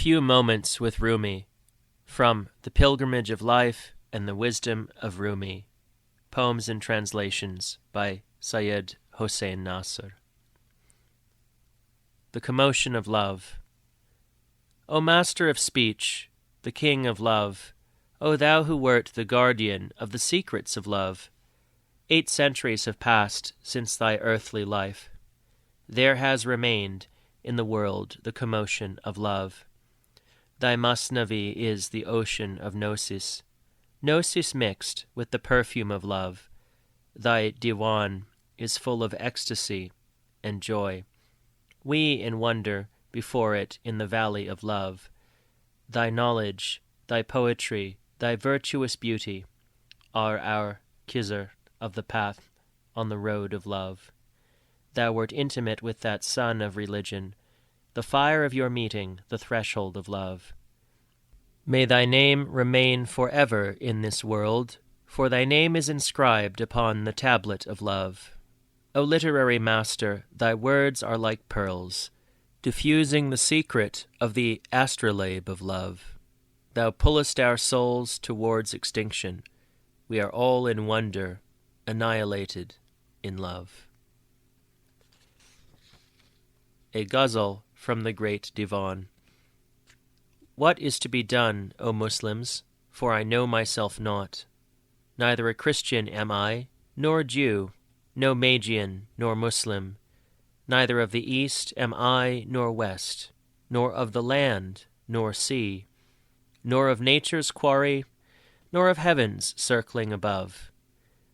few moments with Rumi, from The Pilgrimage of Life and the Wisdom of Rumi, poems and translations by Seyyed Hossein Nasr. The Commotion of Love. O Master of Speech, the King of Love, O thou who wert the guardian of the secrets of love, 8 centuries have passed since thy earthly life. There has remained in the world the commotion of love. Thy Masnavi is the ocean of gnosis, gnosis mixed with the perfume of love. Thy Diwan is full of ecstasy and joy. We in wonder before it in the valley of love. Thy knowledge, thy poetry, thy virtuous beauty are our Khizr of the path on the road of love. Thou wert intimate with that sun of religion, the fire of your meeting, the threshold of love. May thy name remain forever in this world, for thy name is inscribed upon the tablet of love. O literary master, thy words are like pearls, diffusing the secret of the astrolabe of love. Thou pullest our souls towards extinction. We are all in wonder, annihilated in love. A ghazal from the great Divan. What is to be done, O Muslims? For I know myself not. Neither a Christian am I, nor Jew, no Magian, nor Muslim. Neither of the East am I, nor West, nor of the land, nor sea, nor of nature's quarry, nor of heaven's circling above.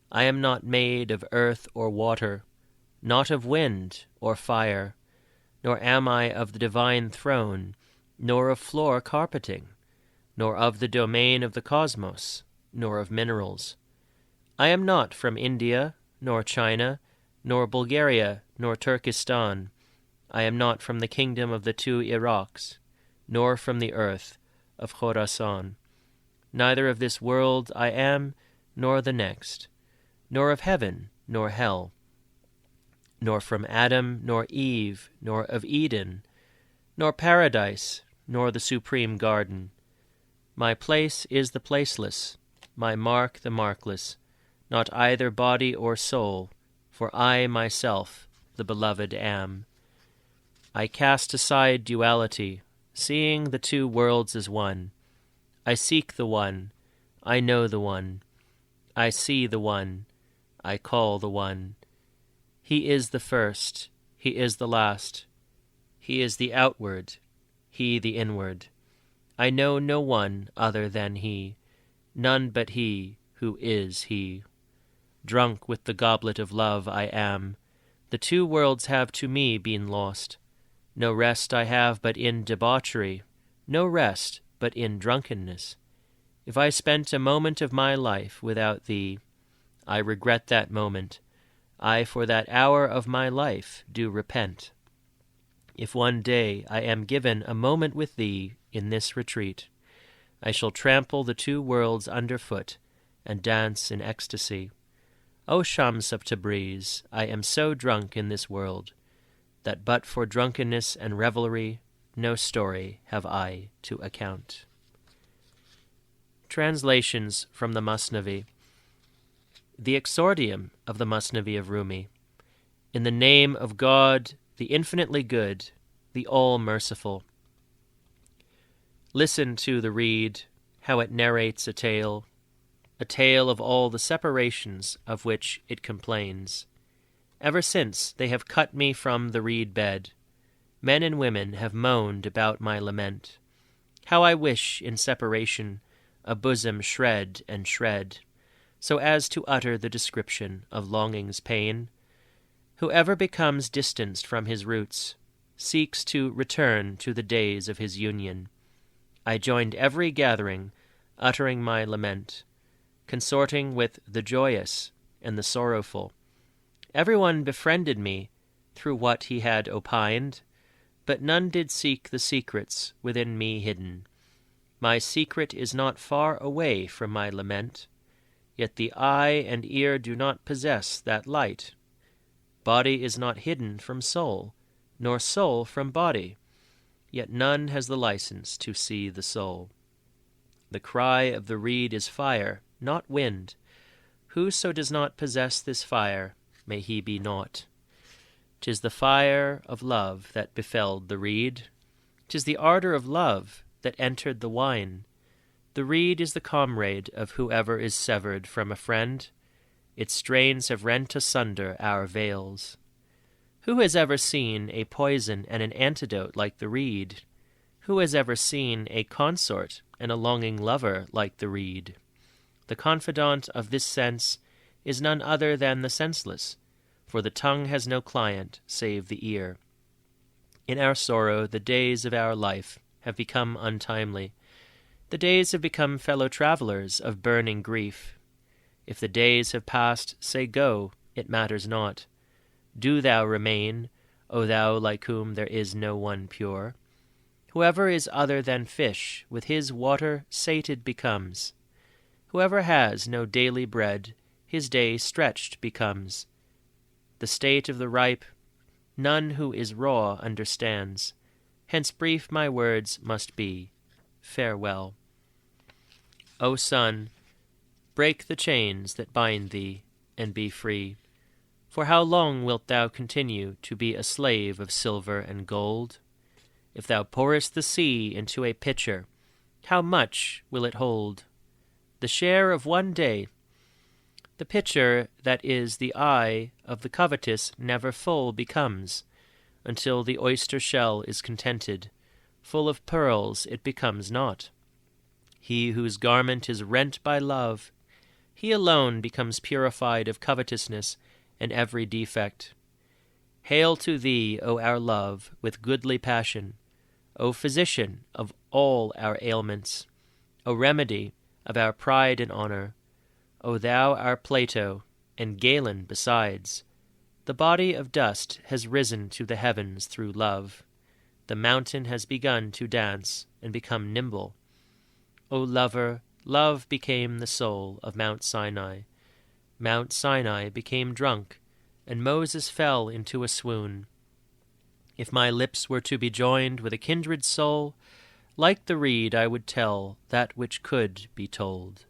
I am not made of earth or water, not of wind or fire, nor am I of the divine throne, nor of floor carpeting, nor of the domain of the cosmos, nor of minerals. I am not from India, nor China, nor Bulgaria, nor Turkestan. I am not from the kingdom of the 2 Iraqs, nor from the earth of Khorasan. Neither of this world I am, nor the next, nor of heaven, nor hell, nor from Adam, nor Eve, nor of Eden, nor paradise, nor the supreme garden. My place is the placeless, my mark the markless, not either body or soul, for I myself the beloved am. I cast aside duality, seeing the 2 worlds as one. I seek the one, I know the one, I see the one, I call the one. He is the first, he is the last, he is the outward, he the inward. I know no one other than he, none but he who is he. Drunk with the goblet of love I am. The 2 worlds have to me been lost. No rest I have but in debauchery, no rest but in drunkenness. If I spent a moment of my life without thee, I regret that moment. I for that hour of my life do repent. If one day I am given a moment with thee in this retreat, I shall trample the 2 worlds underfoot and dance in ecstasy. O Shams of Tabriz, I am so drunk in this world, that but for drunkenness and revelry, no story have I to account. Translations from the Masnavi. The exordium of the Masnavi of Rumi. In the name of God, the infinitely good, the all-merciful. Listen to the reed, how it narrates a tale of all the separations of which it complains. Ever since they have cut me from the reed bed, men and women have moaned about my lament. How I wish in separation a bosom shred and shred, so as to utter the description of longing's pain. Whoever becomes distanced from his roots seeks to return to the days of his union. I joined every gathering, uttering my lament, consorting with the joyous and the sorrowful. Everyone befriended me through what he had opined, but none did seek the secrets within me hidden. My secret is not far away from my lament, yet the eye and ear do not possess that light. Body is not hidden from soul, nor soul from body. yet none has the license to see the soul. The cry of the reed is fire, not wind. Whoso does not possess this fire, may he be naught. 'Tis the fire of love that befelled the reed. 'Tis the ardour of love that entered the wine. The reed is the comrade of whoever is severed from a friend. Its strains have rent asunder our veils. Who has ever seen a poison and an antidote like the reed? Who has ever seen a consort and a longing lover like the reed? The confidant of this sense is none other than the senseless, for the tongue has no client save the ear. In our sorrow the days of our life have become untimely. The days have become fellow-travellers of burning grief. If the days have passed, say go, it matters not. Do thou remain, O thou like whom there is no one pure. Whoever is other than fish, with his water sated becomes. Whoever has no daily bread, his day stretched becomes. The state of the ripe, none who is raw understands. Hence brief my words must be. Farewell. O sun, break the chains that bind thee, and be free. For how long wilt thou continue to be a slave of silver and gold? If thou pourest the sea into a pitcher, how much will it hold? The share of one day. The pitcher that is the eye of the covetous never full becomes, until the oyster shell is contented. Full of pearls it becomes not. He whose garment is rent by love, he alone becomes purified of covetousness and every defect. Hail to thee, O our love, with goodly passion, O physician of all our ailments, O remedy of our pride and honour, O thou our Plato, and Galen besides. The body of dust has risen to the heavens through love. The mountain has begun to dance and become nimble. O lover, love became the soul of Mount Sinai. Mount Sinai became drunk, and Moses fell into a swoon. If my lips were to be joined with a kindred soul, like the reed I would tell that which could be told.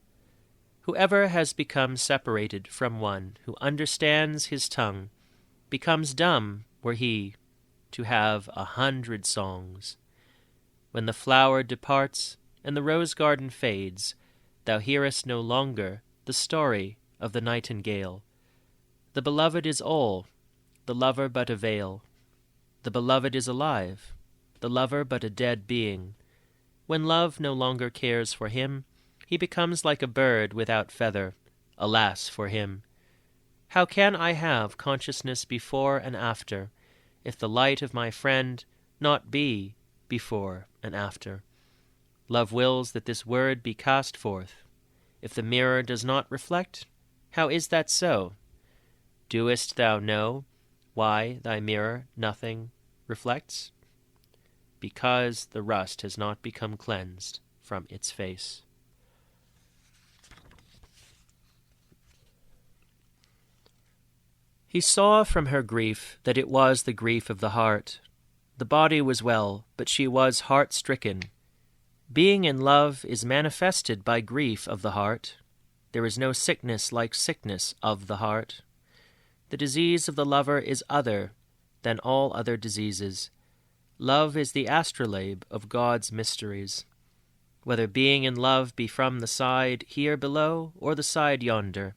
Whoever has become separated from one who understands his tongue becomes dumb were he to have 100 songs. When the flower departs and the rose garden fades, thou hearest no longer the story of the nightingale. The beloved is all, the lover but a veil. The beloved is alive, the lover but a dead being. When love no longer cares for him, he becomes like a bird without feather. Alas for him! How can I have consciousness before and after, if the light of my friend not be before and after? Love wills that this word be cast forth. If the mirror does not reflect, how is that so? Doest thou know why thy mirror nothing reflects? Because the rust has not become cleansed from its face. He saw from her grief that it was the grief of the heart. The body was well, but she was heart-stricken. Being in love is manifested by grief of the heart. There is no sickness like sickness of the heart. The disease of the lover is other than all other diseases. Love is the astrolabe of God's mysteries. Whether being in love be from the side here below or the side yonder,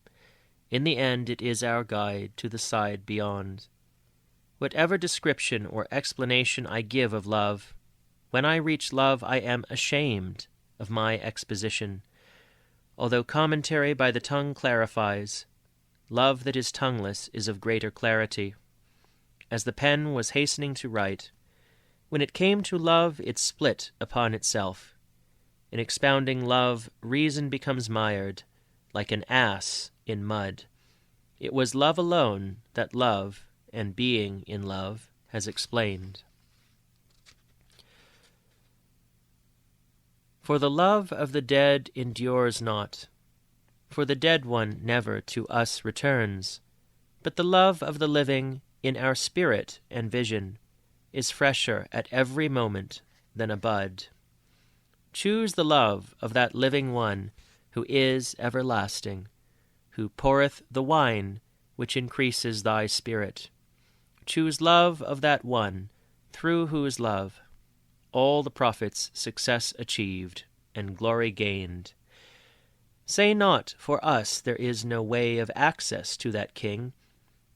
in the end it is our guide to the side beyond. Whatever description or explanation I give of love, when I reach love I am ashamed of my exposition. Although commentary by the tongue clarifies, love that is tongueless is of greater clarity. As the pen was hastening to write, when it came to love it split upon itself. In expounding love, reason becomes mired, like an ass in mud. It was love alone that love, and being in love, has explained. For the love of the dead endures not, for the dead one never to us returns, but the love of the living in our spirit and vision is fresher at every moment than a bud. Choose the love of that living one who is everlasting, who poureth the wine which increases thy spirit. Choose love of that one, through whose love all the prophets success achieved and glory gained. Say not, for us there is no way of access to that King.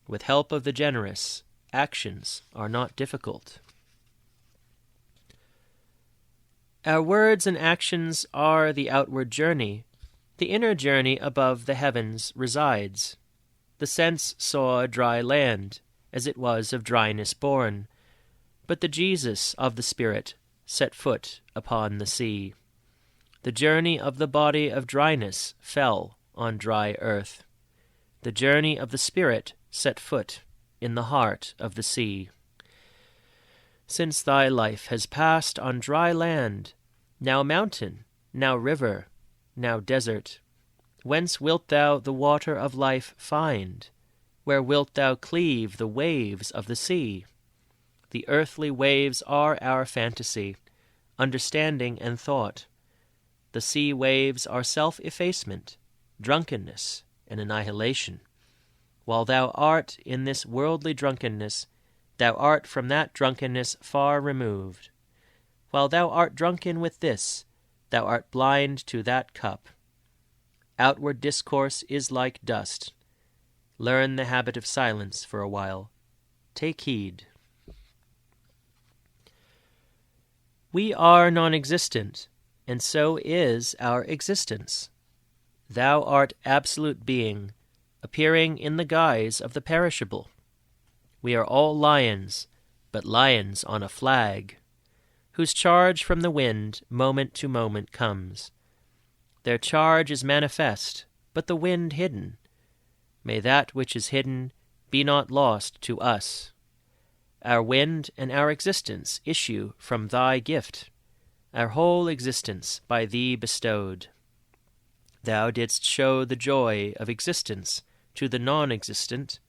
With help of the generous, actions are not difficult. Our words and actions are the outward journey. The inner journey above the heavens resides. The sense saw dry land, as it was of dryness born, but the Jesus of the Spirit set foot upon the sea. The journey of the body of dryness fell on dry earth. The journey of the Spirit set foot in the heart of the sea. Since thy life has passed on dry land, now mountain, now river, now desert, whence wilt thou the water of life find? Where wilt thou cleave the waves of the sea? The earthly waves are our fantasy, understanding and thought. The sea waves are self-effacement, drunkenness, and annihilation. While thou art in this worldly drunkenness, thou art from that drunkenness far removed. While thou art drunken with this, thou art blind to that cup. Outward discourse is like dust. Learn the habit of silence for a while. Take heed. We are non-existent, and so is our existence. Thou art absolute being, appearing in the guise of the perishable. We are all lions, but lions on a flag, whose charge from the wind moment to moment comes. Their charge is manifest, but the wind hidden. May that which is hidden be not lost to us. Our wind and our existence issue from thy gift, our whole existence by thee bestowed. Thou didst show the joy of existence to the non-existent.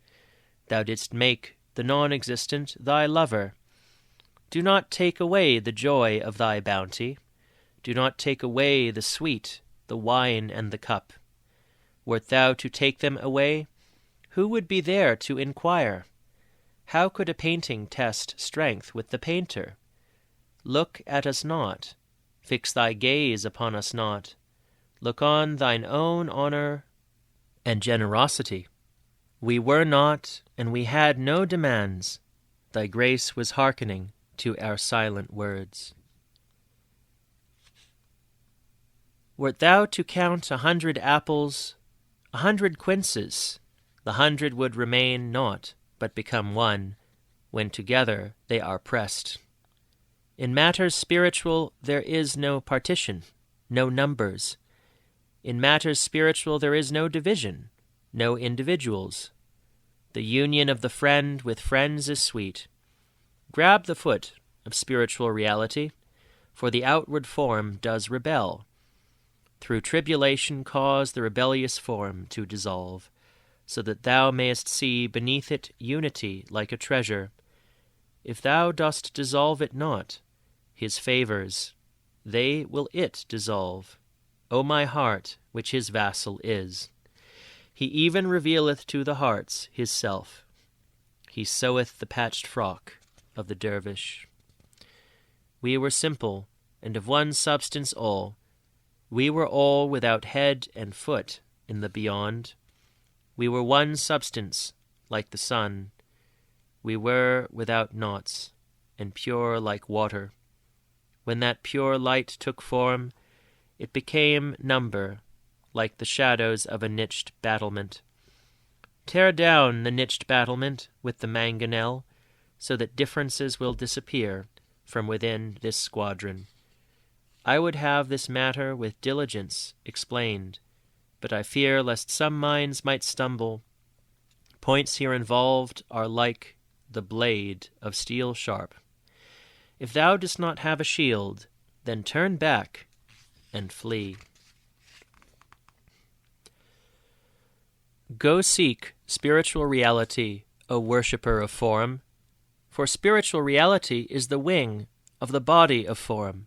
Thou didst make the non-existent thy lover. Do not take away the joy of thy bounty. Do not take away the sweet, the wine and the cup. Wert thou to take them away, who would be there to inquire? How could a painting test strength with the painter? Look at us not, fix thy gaze upon us not. Look on thine own honor and generosity. We were not, and we had no demands. Thy grace was hearkening to our silent words. Wert thou to count 100 apples, 100 quinces, the 100 would remain naught, but become one, when together they are pressed. In matters spiritual there is no partition, no numbers. In matters spiritual there is no division, no individuals. The union of the friend with friends is sweet. Grab the foot of spiritual reality, for the outward form does rebel. Through tribulation cause the rebellious form to dissolve, so that thou mayest see beneath it unity like a treasure. If thou dost dissolve it not, his favours, they will it dissolve. O my heart, which his vassal is. He even revealeth to the hearts his self. He seweth the patched frock of the dervish. We were simple, and of one substance all. We were all without head and foot in the beyond. We were one substance, like the sun. We were without knots, and pure like water. When that pure light took form, it became number, like the shadows of a niched battlement. Tear down the niched battlement with the mangonel, so that differences will disappear from within this squadron. I would have this matter with diligence explained, but I fear lest some minds might stumble. Points here involved are like the blade of steel sharp. If thou dost not have a shield, then turn back and flee. Go seek spiritual reality, O worshipper of form, for spiritual reality is the wing of the body of form.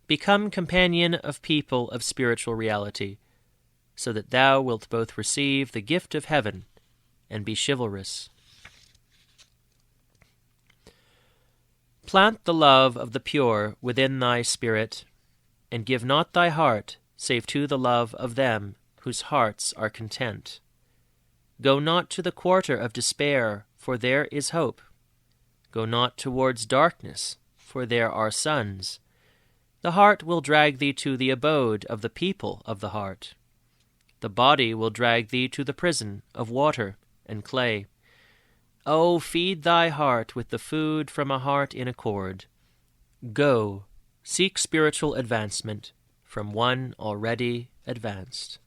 Become companion of people of spiritual reality, so that thou wilt both receive the gift of heaven and be chivalrous. Plant the love of the pure within thy spirit, and give not thy heart save to the love of them whose hearts are content. Go not to the quarter of despair, for there is hope. Go not towards darkness, for there are suns. The heart will drag thee to the abode of the people of the heart. The body will drag thee to the prison of water and clay. O feed thy heart with the food from a heart in accord. Go, seek spiritual advancement from one already advanced.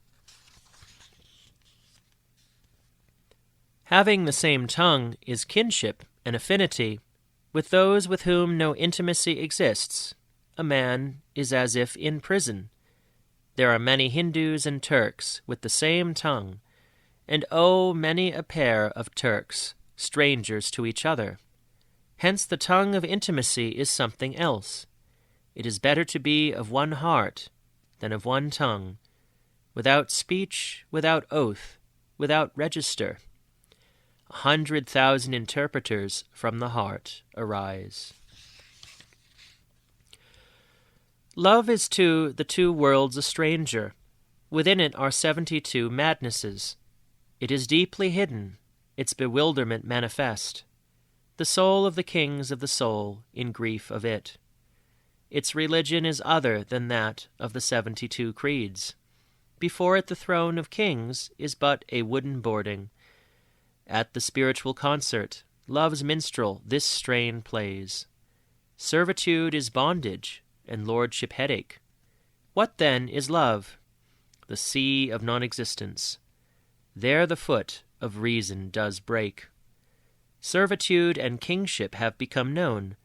Having the same tongue is kinship and affinity with those with whom no intimacy exists. A man is as if in prison. There are many Hindus and Turks with the same tongue, and many a pair of Turks, strangers to each other. Hence the tongue of intimacy is something else. It is better to be of one heart than of one tongue, without speech, without oath, without register. 100,000 interpreters from the heart arise. Love is to the two worlds a stranger. Within it are 72 madnesses. It is deeply hidden, its bewilderment manifest. The soul of the kings of the soul in grief of it. Its religion is other than that of the 72 creeds. Before it the throne of kings is but a wooden boarding. At the spiritual concert, love's minstrel this strain plays. Servitude is bondage, and lordship headache. What then is love? The sea of non-existence. There the foot of reason does break. Servitude and kingship have become known,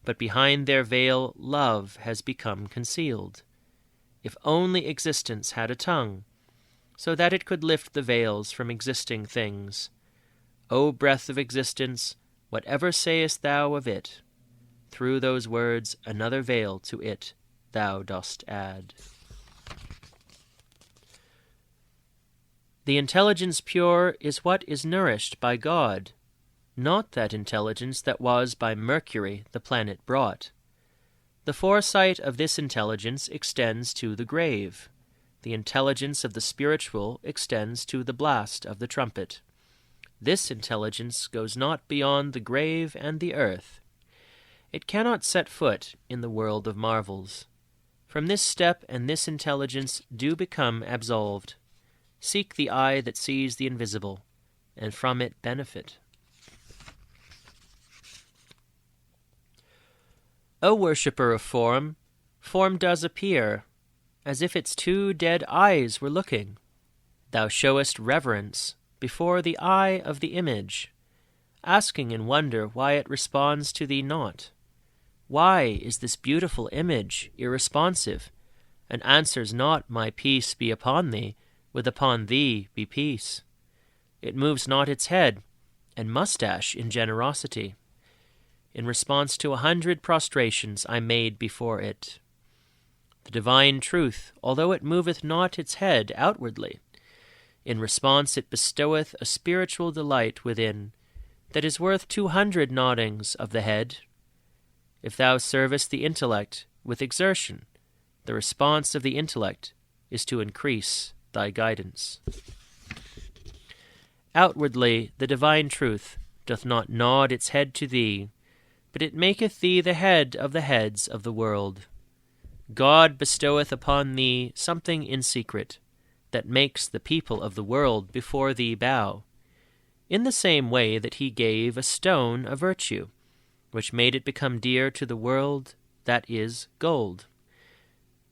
but behind their veil love has become concealed. If only existence had a tongue, so that it could lift the veils from existing things. O breath of existence, whatever sayest thou of it? Through those words another veil to it thou dost add. The intelligence pure is what is nourished by God, not that intelligence that was by Mercury the planet brought. The foresight of this intelligence extends to the grave. The intelligence of the spiritual extends to the blast of the trumpet. This intelligence goes not beyond the grave and the earth. It cannot set foot in the world of marvels. From this step and this intelligence do become absolved. Seek the eye that sees the invisible, and from it benefit. O worshipper of form, form does appear, as if its two dead eyes were looking. Thou showest reverence before the eye of the image, asking in wonder why it responds to thee not. Why is this beautiful image irresponsive, and answers not, my peace be upon thee, with upon thee be peace? It moves not its head and mustache in generosity. In response to 100 prostrations I made before it. The divine truth, although it moveth not its head outwardly, in response it bestoweth a spiritual delight within, that is worth 200 noddings of the head. If thou servest the intellect with exertion, the response of the intellect is to increase thy guidance. Outwardly the divine truth doth not nod its head to thee, but it maketh thee the head of the heads of the world. God bestoweth upon thee something in secret, that makes the people of the world before thee bow, in the same way that he gave a stone a virtue, which made it become dear to the world, that is, gold.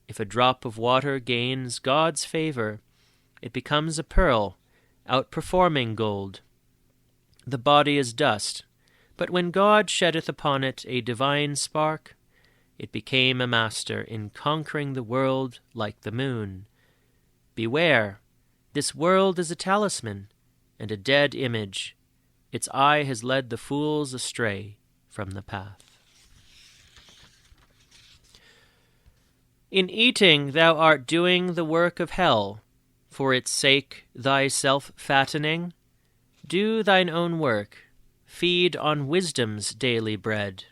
If a drop of water gains God's favor, it becomes a pearl, outperforming gold. The body is dust, but when God sheddeth upon it a divine spark, it became a master in conquering the world like the moon. Beware, this world is a talisman and a dead image. Its eye has led the fools astray from the path. In eating thou art doing the work of hell, for its sake thyself fattening. Do thine own work, feed on wisdom's daily bread,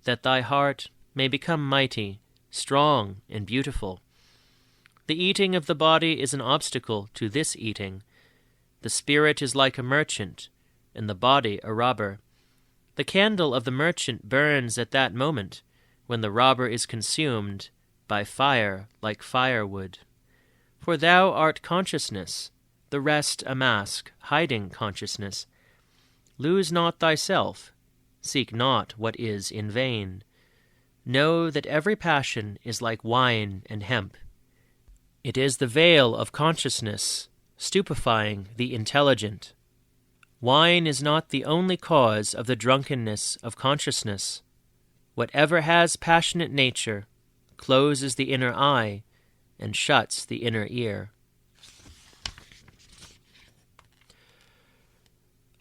that thy heart may become mighty, strong, and beautiful. The eating of the body is an obstacle to this eating. The spirit is like a merchant, and the body a robber. The candle of the merchant burns at that moment, when the robber is consumed by fire like firewood. For thou art consciousness, the rest a mask, hiding consciousness. Lose not thyself, seek not what is in vain. Know that every passion is like wine and hemp. It is the veil of consciousness, stupefying the intelligent. Wine is not the only cause of the drunkenness of consciousness. Whatever has passionate nature closes the inner eye and shuts the inner ear.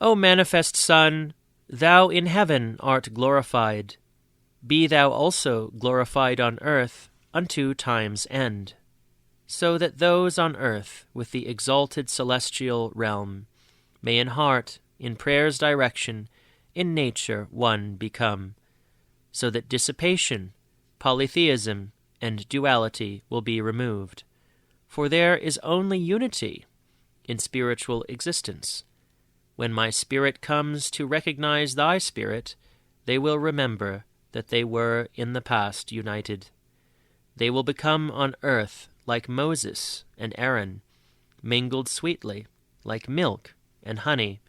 O manifest Son, thou in heaven art glorified. Be thou also glorified on earth unto time's end, so that those on earth with the exalted celestial realm may in heart, in prayer's direction, in nature one become, so that dissipation, polytheism, and duality will be removed. For there is only unity in spiritual existence. When my spirit comes to recognize thy spirit, they will remember that they were in the past united. They will become on earth like Moses and Aaron, mingled sweetly, like milk and honey.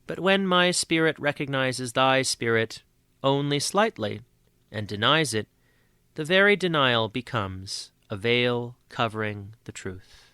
But when my spirit recognizes thy spirit only slightly and denies it, the very denial becomes a veil covering the truth.